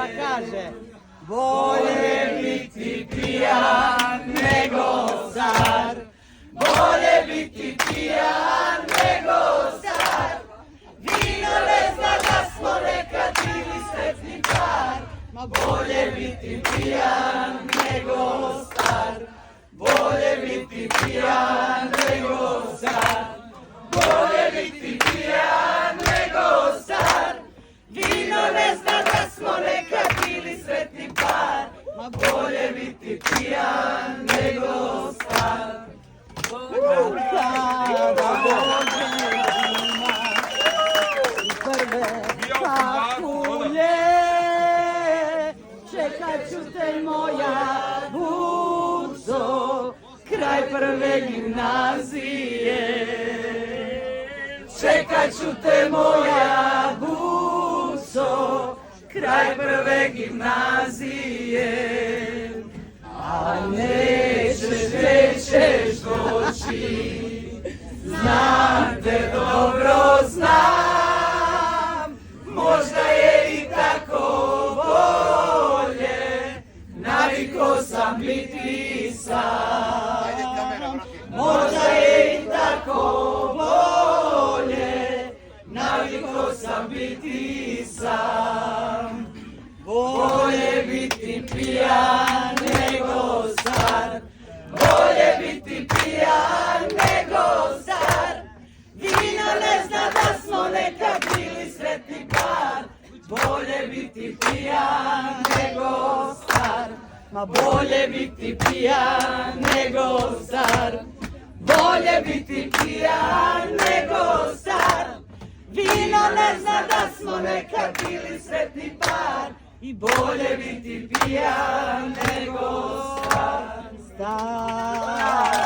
pa kaže: bolje biti pijan nego star, bolje biti pijan nego star. Vino ne zna da smo nekad bili sretni par, ma bolje biti pijan nego star, bolje biti pijan nego star, bolje biti pijan nego star. Vino ne zna da smo nekad bili sretni par, ma bolje biti pijan nego star. Kada dođe zima i prve kapulje, čekat ću te moja buzo, kraj prve gimnazije. Čekat ću te moja buzo, kraj prve gimnazije. A nećeš doći, znam te dobro znam, možda je i tako bolje, naviko sam biti sam. Možda je i tako bolje, naviko sam biti sam. Bolje biti pijan nego star, bolje biti pijan nego star. Vino ne zna da smo nekad bili sretni par, bolje biti pijan nego star, ma bolje biti pijan nego star, bolje biti pijan nego star. Vino ne zna da smo nekad bili sretni par, i bolje biti pijan nego star.